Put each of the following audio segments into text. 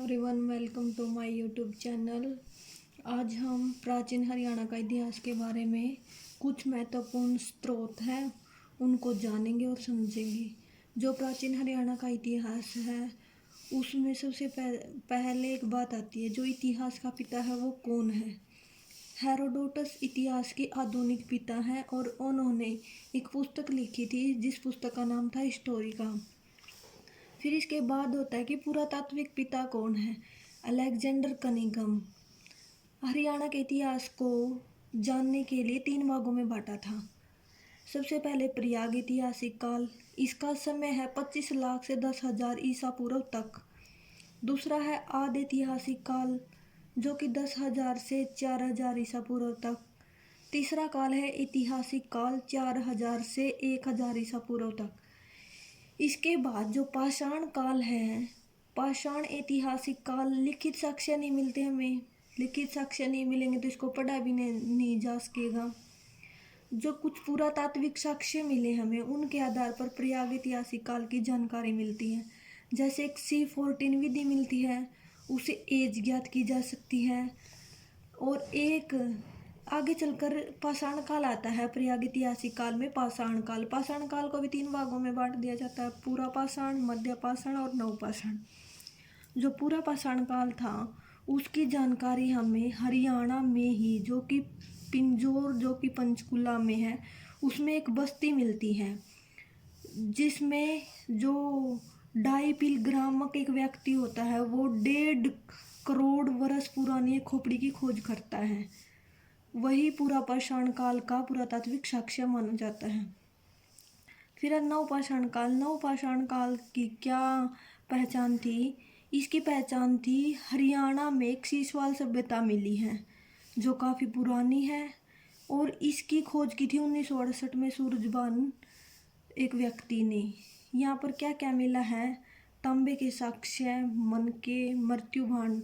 Everyone, welcome to my YouTube channel. आज हम प्राचीन हरियाणा का इतिहास के बारे में कुछ महत्वपूर्ण स्रोत हैं उनको जानेंगे और समझेंगे। जो प्राचीन हरियाणा का इतिहास है उसमें सबसे पहले एक बात आती है, जो इतिहास का पिता है वो कौन है। हेरोडोटस इतिहास के आधुनिक पिता हैं और उन्होंने एक पुस्तक लिखी थी जिस पुस्तक का नाम था हिस्टोरिका। फिर इसके बाद होता है कि पुरातात्विक पिता कौन है, अलेक्जेंडर कनिंघम। हरियाणा के इतिहास को जानने के लिए 3 भागों में बांटा था। सबसे पहले प्रयाग ऐतिहासिक काल, इसका समय है 25 लाख से 10,000 ईसा पूर्व तक। दूसरा है आदि ऐतिहासिक काल जो कि 10,000 से 4,000 ईसा पूर्व तक। तीसरा काल है ऐतिहासिक काल 4,000 से 1,000 ईसा पूर्व तक। इसके बाद जो पाषाण काल है, पाषाण ऐतिहासिक काल, लिखित साक्ष्य नहीं मिलते हमें, लिखित साक्ष्य नहीं मिलेंगे तो इसको पढ़ा भी नहीं जा सकेगा। जो कुछ पुरातात्विक साक्ष्य मिले हमें उनके आधार पर प्रयाग ऐतिहासिक काल की जानकारी मिलती है। जैसे एक C14 विधि मिलती है, उसे एज ज्ञात की जा सकती है। और एक आगे चलकर पाषाण काल आता है, प्रयाग ऐतिहासिक काल में पाषाण काल। पाषाण काल को भी 3 भागों में बांट दिया जाता है, पूरा पाषाण, मध्य पाषाण और नवपाषाण। जो पूरा पाषाण काल था उसकी जानकारी हमें हरियाणा में ही, जो कि पिंजौर, जो कि पंचकुला में है, उसमें एक बस्ती मिलती है जिसमें जो डाईपिलग्रामक एक व्यक्ति होता है वो 1.5 करोड़ वर्ष पुरानी खोपड़ी की खोज करता है। वही पूरा पाषाण काल का पुरातात्विक साक्ष्य माना जाता है। फिर है नवपाषाण काल। नवपाषाण काल की क्या पहचान थी? इसकी पहचान थी हरियाणा में एक सीसवाल सभ्यता मिली है जो काफ़ी पुरानी है और इसकी खोज की थी 1968 में सूरजबान एक व्यक्ति ने। यहाँ पर क्या क्या मिला है? तांबे के साक्ष्य, मनके, मृत्युभांड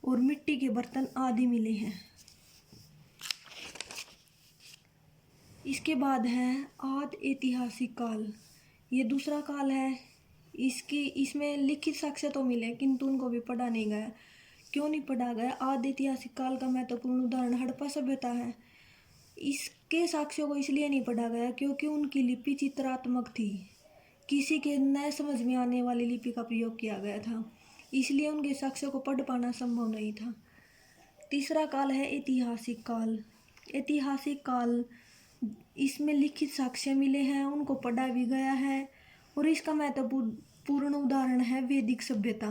और मिट्टी के बर्तन आदि मिले हैं। इसके बाद है आदि ऐतिहासिक काल। ये दूसरा काल है। इसमें लिखित साक्ष्य तो मिले किंतु उनको भी पढ़ा नहीं गया। क्यों नहीं पढ़ा गया? आदि ऐतिहासिक काल का महत्वपूर्ण उदाहरण हड़प्पा सभ्यता है। इसके साक्ष्यों को इसलिए नहीं पढ़ा गया क्योंकि उनकी लिपि चित्रात्मक थी, किसी के न समझ में आने वाली लिपि का प्रयोग किया गया था, इसलिए उनके साक्ष्यों को पढ़ पाना संभव नहीं था। तीसरा काल है ऐतिहासिक काल। ऐतिहासिक काल, इसमें लिखित साक्ष्य मिले हैं, उनको पढ़ा भी गया है और इसका महत्वपूर्ण उदाहरण है वैदिक सभ्यता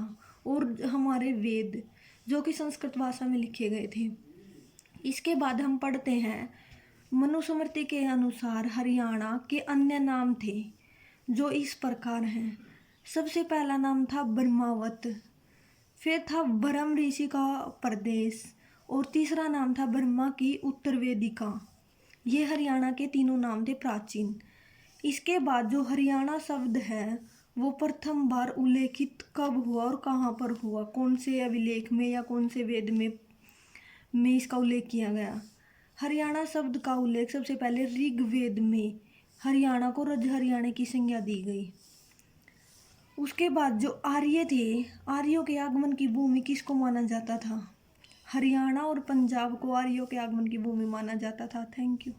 और हमारे वेद जो कि संस्कृत भाषा में लिखे गए थे। इसके बाद हम पढ़ते हैं मनुस्मृति के अनुसार हरियाणा के अन्य नाम थे जो इस प्रकार हैं। सबसे पहला नाम था ब्रह्मावत, फिर था ब्रह्म ऋषि का प्रदेश और तीसरा नाम था ब्रह्मा की उत्तर वेदिका। ये हरियाणा के तीनों नाम थे प्राचीन। इसके बाद जो हरियाणा शब्द है वो प्रथम बार उल्लेखित कब हुआ और कहाँ पर हुआ, कौन से अभिलेख में या कौन से वेद में इसका उल्लेख किया गया? हरियाणा शब्द का उल्लेख सबसे पहले ऋग्वेद में हरियाणा को रज हरियाणा की संज्ञा दी गई। उसके बाद जो आर्य थे, आर्यों के आगमन की भूमि किसको माना जाता था? हरियाणा और पंजाब को आर्यों के आगमन की भूमि माना जाता था। Thank you.